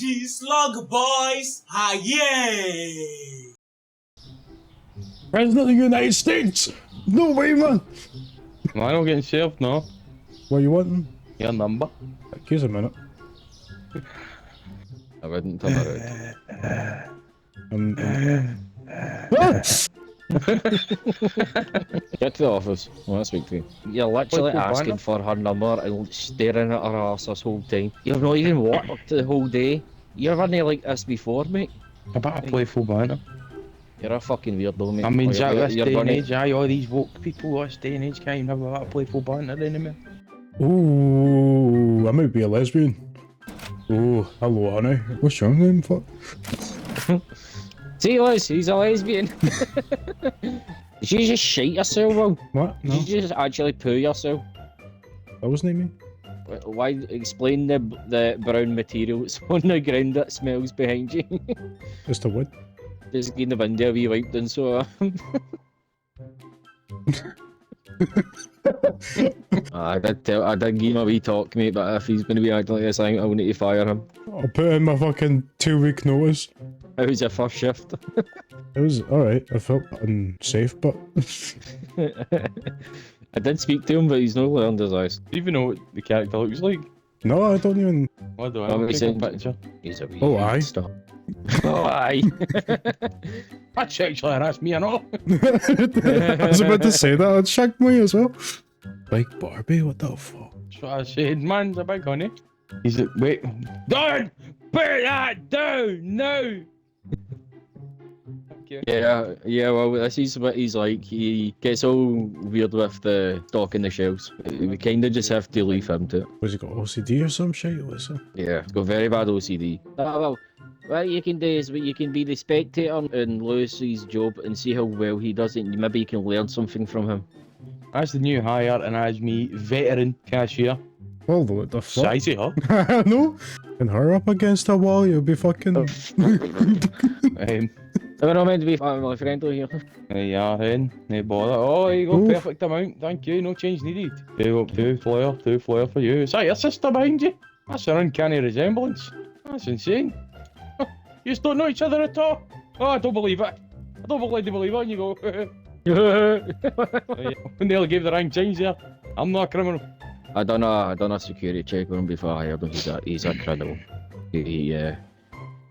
the Slug Boys. Ah, yeah! President of the United States! No way, man! Am I not getting served? No. What you wanting? Your number? Excuse a minute. I wouldn't turn around. What? Get to the office. I want to speak to you. You're literally Like, asking for her number and staring at her ass this whole time. You've not even worked the whole day. You've never like this before, mate. A bit of playful banter. You're a fucking weirdo, mate. I mean, Or Jack, this day and gonna- age, all these woke people, this day and age can't even have a bit of playful banter anymore. Ooh, I might be a lesbian. Oh, hello, honey. What's your name, fuck? See, Liz, he's a lesbian. Did you just shite yourself, Will? What? No, Did you just actually poo yourself? that wasn't me. Why explain the brown material that's on the ground that smells behind you? Just a wood. Just in the window we wiped in, so I did give him a wee talk, mate, but if he's going to be acting like this, I think I'll need to fire him. I'll put in my fucking 2-week notice. How was your first shift? It was alright. I felt unsafe, but I did speak to him, but he's not learned his eyes. Do you even know what the character looks like? no, I don't even. I don't Oh, know. we Take a said- picture. He's a wee Oh, aye. stop. Oh, aye. That's sexually harassed me, I know. I was about to say that. I'd shagged me as well. Like Barbie, what the fuck? That's what I said, man's a big honey. He's like, wait. Don't put that down now! Thank you. Yeah, well, this is what he's like. He gets all weird with the stock in the shelves. We kind of just have to leave him to it. Was he got OCD or some shit? Listen. Yeah, he's got very bad OCD. Well, what you can do is you can be the spectator in Lewis's job and see how well he does it, and maybe you can learn something from him. That's the new hire, and as me, veteran cashier. Well, what the fuck? Sizey, huh? I know. And her up against a wall, you'll be fucking. We're not meant to be family friendly here. There you are, then. No bother. Oh, there you go, Oof. perfect amount. Thank you, no change needed. Two flare for you. Is that your sister behind you? That's an uncanny resemblance. That's insane. You just don't know each other at all. Oh, I don't believe it. I don't believe it, and you go. Nearly gave the wrong change there. I'm not a criminal. I done a security check on him before I hired him. He's a credible. I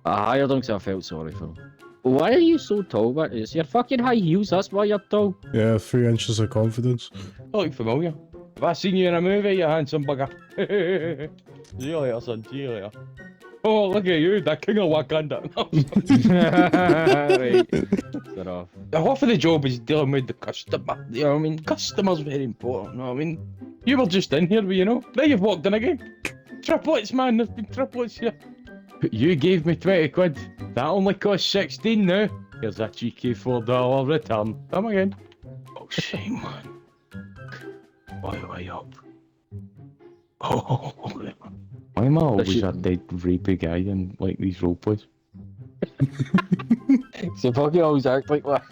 hired him because I felt sorry for him. Why are you so tall, man? It's your fucking high heels, that's why you're tall. Yeah, 3 inches of confidence. I look familiar. Have I seen you in a movie, you handsome bugger? See you later, son. See you later. Oh, look at you, the king of Wakanda. Right. Get off. Half of the job is dealing with the customer. You know what I mean? Customer's very important, you know what I mean? You were just in here, but you know? Now you've walked in again. Triplets, man, there's been triplets here. You gave me 20 quid. That only costs 16 now. Here's a cheeky $4 return. Come again. Oh, shame, man. Way up. Oh, why am I always a dead rapey guy in like these roleplays? So fucking always act like that.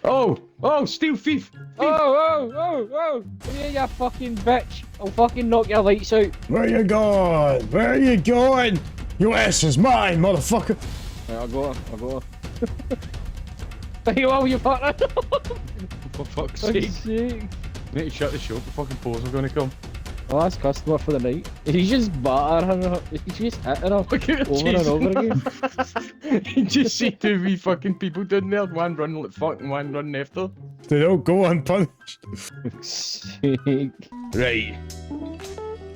Oh, steal thief. Oh! Yeah, you fucking bitch. I'll fucking knock your lights out. Where you going? Where are you going? Your ass is mine, motherfucker. Right, I'll go. Hey, well, you partner. For fuck's For sake. fuck's sake. Need to shut the shop, the fucking pros are gonna come. Last customer for the night. He's just battering her. He's just hitting her Look at her, over and over again. You just see two wee fucking people down there, one running like fuck and one running after. They don't go unpunished. Sake. Right.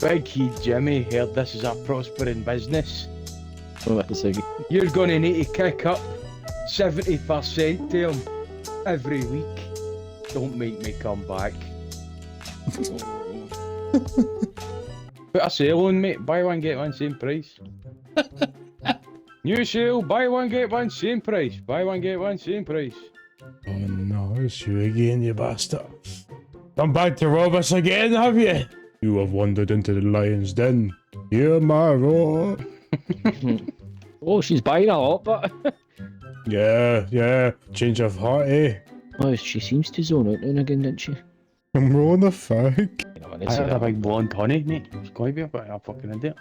Big Key Jimmy heard this is a prospering business. Oh, that's a second. You're gonna need to kick up 70% to him every week. Don't make me come back. Put a sale on, mate. Buy one, get one, same price. New sale, buy one, get one, same price. Buy one, get one, same price. Oh no, it's you again, you bastard. Come back to rob us again, have you? You have wandered into the lion's den. Hear my roar. Oh, she's buying a lot, but... Yeah. Change of heart, eh? Oh, she seems to zone out now and again, didn't she? I'm rolling a fag. know, I I had a big blonde honey, mate. It's got to be a bit of a fucking idiot.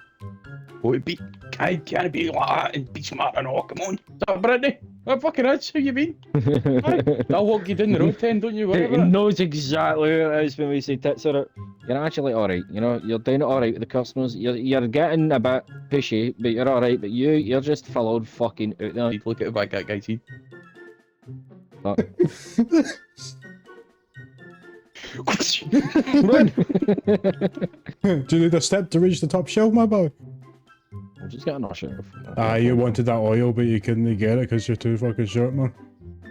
What it be? Can't be like that and be smart and all. Come on. Is that Brittany? That fucking is. How you been? Aye. I'll walk you down the road 10, don't you worry He about it. knows exactly who it is when we say tits are out. You're actually alright, you know, you're doing it alright with the customers. You're getting a bit pushy, but you're alright, but you're just followed fucking out there. Look at the back that guy's head. Fuck. Run! Do you need a step to reach the top shelf, my boy? I'm just getting a shit. You wanted that oil, but you couldn't get it because you're too fucking short, man.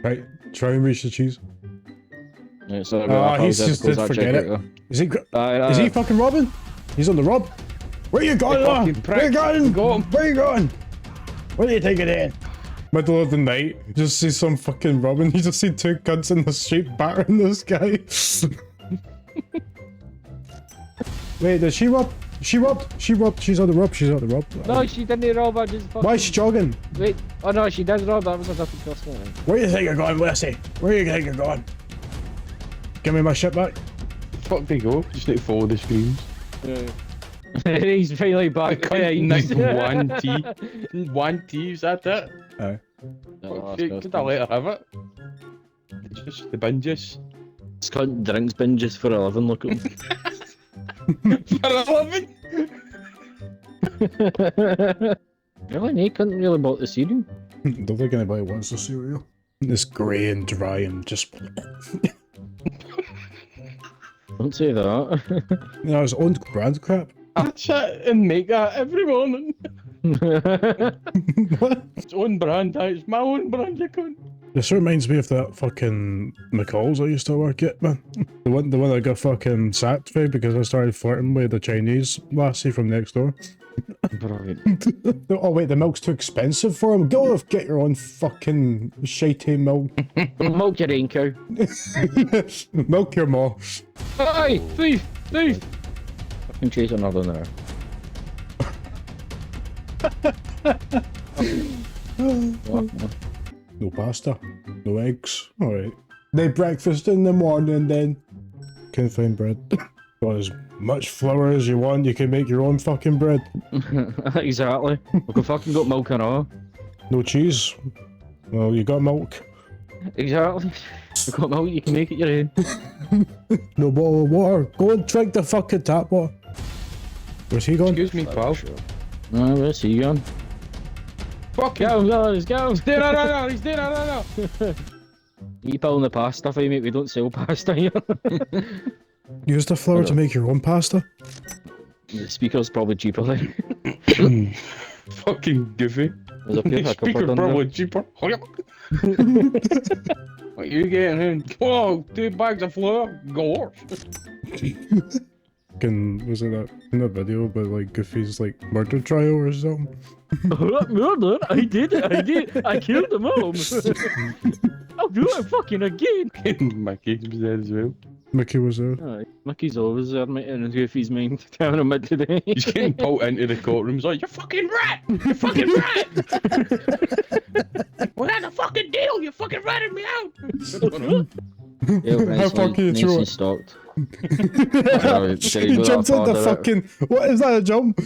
Right, try and reach the cheese. Yeah, sorry, He's just did forget it. Is he fucking robbing? He's on the rob. Where you going, fucking man? prick. Where you going? Go on. Where you going? Where do you take it in? Middle of the night, you just see some fucking robbing. You just see two cunts in the street battering this guy. Wait, did she rob? She robbed. She robbed. She's on the rob. She's on the rob. No, she didn't rob, I just fucking... Why is she jogging? Wait, oh no, she did rob, that was a different customer. Where do you think you're going, Wesley? Where do you think you're going? Give me my shit back. Fuck they go. Just need to follow the screens. He's finally I back. can't nick one T, is that it? Aye. No, Could I let her have it? It's just the binges. This cunt drinks binges for a living, look at him. For a living? Really? He couldn't really bought the cereal. Don't think anybody wants the cereal. It's grey and dry and just... Don't say that. You know, it's own brand crap. I sit and make that every morning. What? It's own brand, it's my own brand, you cunt. This reminds me of that fucking McColl's I used to work at, man. The one that got fucking sacked for because I started flirting with the Chinese lassie from next door. Brilliant. Oh wait, the milk's too expensive for him. Go off, get your own fucking shitey milk. Milk your own cow. Milk your maw. Hey, thief! Thief! Fucking chase another there. What? No pasta, no eggs. Alright. They breakfast in the morning then. Can't find bread. Got as much flour as you want, you can make your own fucking bread. Exactly. We can fucking got milk and all. No cheese. Well, you got milk. Exactly. We got milk, you can make it your own. No bottle of water. Go and drink the fucking tap water. Where's he going? Excuse me, pal. No, where's he gone? Fucking Go, guys, go! he's doing it right now, he's doing it right now. You pulling the pasta for you, mate? We don't sell pasta here. Use the flour to make your own pasta. The speaker's probably cheaper then. Fucking goofy. There's a pure The hiccup speaker's on probably there. cheaper. What you getting in? Whoa, 2 bags of flour? Gorge. Was it that in that video about like Goofy's like murder trial or something? Murder? I did it, I killed them all. I'll do it fucking again. Micky was there as well. Mickey was there. Aye, Mickey's always there, mate, in Goofy's mind, telling him what to do. He's getting pulled into the courtroom. He's like, "You fucking rat! You fucking rat! We had a fucking deal. You fucking ratted me out." How fucking you throw it? Stopped. He jumped in the fucking... What is that, a jump?